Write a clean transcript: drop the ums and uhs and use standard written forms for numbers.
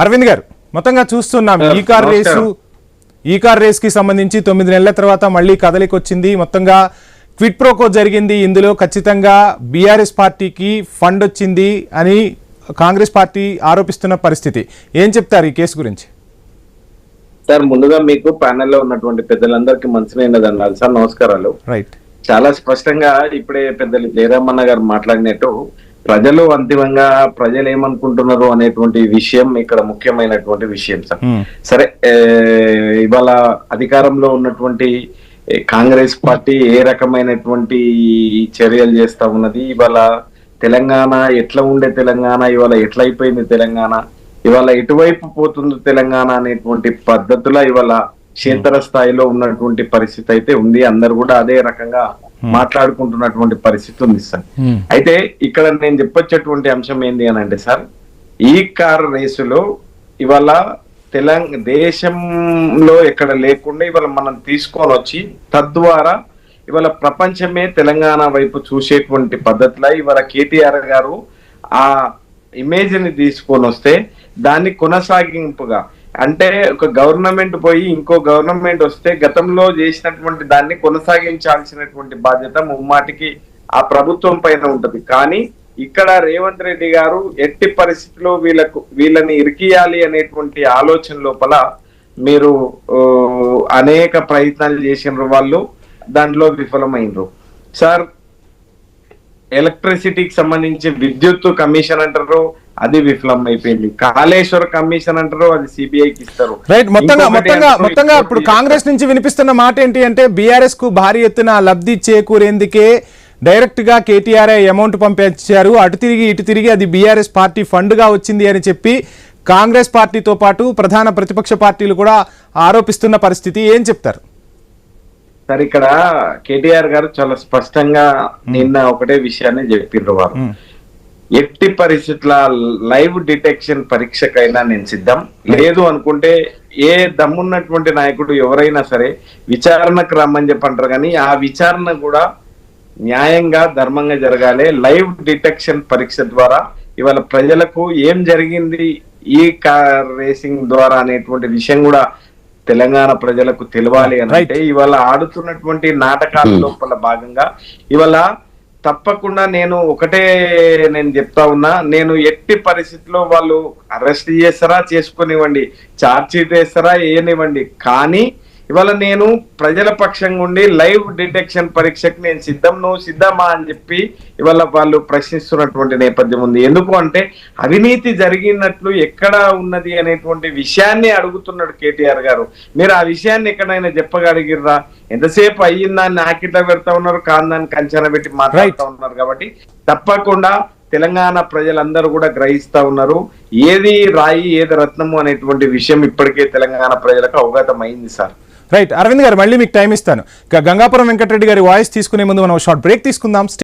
అరవింద్ గారు, మొత్తంగా చూస్తున్నాం ఈ కార్ రేస్ కి సంబంధించి 9 నెలల తర్వాత మళ్ళీ కదలికి వచ్చింది. మొత్తంగా క్విట్ ప్రోకో జరిగింది. ఇందులో ఖచ్చితంగా బీఆర్ఎస్ పార్టీకి ఫండ్ వచ్చింది అని కాంగ్రెస్ పార్టీ ఆరోపిస్తున్న పరిస్థితి. ఏం చెప్తారు ఈ కేసు గురించి? సార్, ముందుగా మీకు ప్యానెల్లో ఉన్నటువంటి పెద్దలందరికీ మంచినైనదన్నారు సార్. నమస్కారాలు. రైట్. చాలా స్పష్టంగా ఇప్పుడే పెద్దలు జయరామన్న గారు మాట్లాడినట్టు ప్రజలు అంతిమంగా ప్రజలు ఏమనుకుంటున్నారు అనేటువంటి విషయం ఇక్కడ ముఖ్యమైనటువంటి విషయం సార్. సరే, ఇవాళ అధికారంలో ఉన్నటువంటి కాంగ్రెస్ పార్టీ ఏ రకమైనటువంటి చర్యలు చేస్తా ఉన్నది, ఇవాళ తెలంగాణ ఎట్లా ఉండే తెలంగాణ, ఇవాళ ఎట్లా అయిపోయింది తెలంగాణ, ఇవాళ ఎటువైపు పోతుంది తెలంగాణ అనేటువంటి పద్ధతుల ఇవాళ క్షేత్ర స్థాయిలో ఉన్నటువంటి పరిస్థితి అయితే ఉంది. అందరు కూడా అదే రకంగా మాట్లాడుకుంటున్నటువంటి పరిస్థితి ఉంది సార్. అయితే ఇక్కడ నేను చెప్పొచ్చేటువంటి అంశం ఏంటి అని అంటే సార్, ఈ కార్ రేసులో ఇవాళ దేశంలో ఎక్కడ లేకుండా ఇవాళ మనం తీసుకొని వచ్చి తద్వారా ఇవాళ ప్రపంచమే తెలంగాణ వైపు చూసేటువంటి పద్ధతిలో ఇవాళ కేటీఆర్ గారు ఆ ఇమేజ్ ని తీసుకొని వస్తే దాన్ని కొనసాగింపుగా, అంటే ఒక గవర్నమెంట్ పోయి ఇంకో గవర్నమెంట్ వస్తే గతంలో చేసినటువంటి దాన్ని కొనసాగించాల్సినటువంటి బాధ్యత ముమ్మాటికి ఆ ప్రభుత్వం పైన ఉంటది. కానీ ఇక్కడ రేవంత్ రెడ్డి గారు ఎట్టి పరిస్థితిలో వీళ్ళని ఇరికియాలి అనేటువంటి ఆలోచన లోపల మీరు అనేక ప్రయత్నాలు చేసిన వాళ్ళు దాంట్లో విఫలమైనరు సార్. ఎలక్ట్రిసిటీకి సంబంధించి విద్యుత్ కమిషన్ అంటారు, అది విఫలం అయిపోయింది. కాళేశ్వర కమిషన్ అంటారు, అది సిబిఐకి ఇస్తారు. రైట్. మొత్తంగా ఇప్పుడు కాంగ్రెస్ నుంచి వినిపిస్తున్న మాట ఏంటి అంటే బీఆర్ఎస్ కు భారీ ఎత్తున లబ్ధి చేకూరేందుకే డైరెక్ట్ గా కేటీఆర్ అమౌంట్ పంపించారు, అటు తిరిగి ఇటు తిరిగి అది బీఆర్ఎస్ పార్టీ ఫండ్ గా వచ్చింది అని చెప్పి కాంగ్రెస్ పార్టీతో పాటు ప్రధాన ప్రతిపక్ష పార్టీలు కూడా ఆరోపిస్తున్న పరిస్థితి. ఏం చెప్తారు సార్? ఇక్కడ కేటీఆర్ గారు చాలా స్పష్టంగా నిన్న ఒకటే విషయాన్ని చెప్పిండ్రు. వారు ఎట్టి పరిస్థితుల లైవ్ డిటెక్షన్ పరీక్షకైనా నేను సిద్ధం, లేదు అనుకుంటే ఏ దమ్మున్నటువంటి నాయకుడు ఎవరైనా సరే విచారణకు రమ్మని చెప్పంటారు. కానీ ఆ విచారణ కూడా న్యాయంగా ధర్మంగా జరగాలి. లైవ్ డిటెక్షన్ పరీక్ష ద్వారా ఇవాళ ప్రజలకు ఏం జరిగింది ఈ కార్ రేసింగ్ ద్వారా అనేటువంటి విషయం కూడా తెలంగాణ ప్రజలకు తెలియాలి అని అంటే ఇవాళ ఆడుతున్నటువంటి నాటకాల లోపల భాగంగా ఇవాళ తప్పకుండా నేను చెప్తా ఉన్నా, నేను ఎట్టి పరిస్థితిలో వాళ్ళు అరెస్ట్ చేస్తారా చేసుకునివ్వండి, ఛార్జ్ షీట్ వేస్తారా వేయనివ్వండి, కానీ ఇవాళ నేను ప్రజల పక్షంగా ఉండి లైవ్ డిటెక్షన్ పరీక్షకు నేను సిద్ధం, నువ్వు సిద్ధమా అని చెప్పి ఇవాళ వాళ్ళు ప్రశ్నిస్తున్నటువంటి నేపథ్యం ఉంది. ఎందుకు అంటే అవినీతి జరిగినట్లు ఎక్కడ ఉన్నది అనేటువంటి విషయాన్ని అడుగుతున్నాడు కేటీఆర్ గారు. మీరు ఆ విషయాన్ని ఎక్కడైనా చెప్పగలిగిర్రా? ఎంతసేపు అయ్యిందాన్ని నాకిట్లా పెడతా ఉన్నారు, కాందాన్ని కంచెన పెట్టి మాట్లాడుతూ ఉన్నారు. కాబట్టి తప్పకుండా తెలంగాణ ప్రజలందరూ కూడా గ్రహిస్తా ఉన్నారు ఏది రాయి ఏది రత్నము అనేటువంటి విషయం ఇప్పటికే తెలంగాణ ప్రజలకు అవగతం అయింది సార్. రైట్. అరవింద్ గారు, మళ్ళీ మీకు టైం ఇస్తాను. గంగాపురం వెంకటరెడ్డి గారి వాయిస్ తీసుకునే ముందు మనం షార్ట్ బ్రేక్ తీసుకుందాం.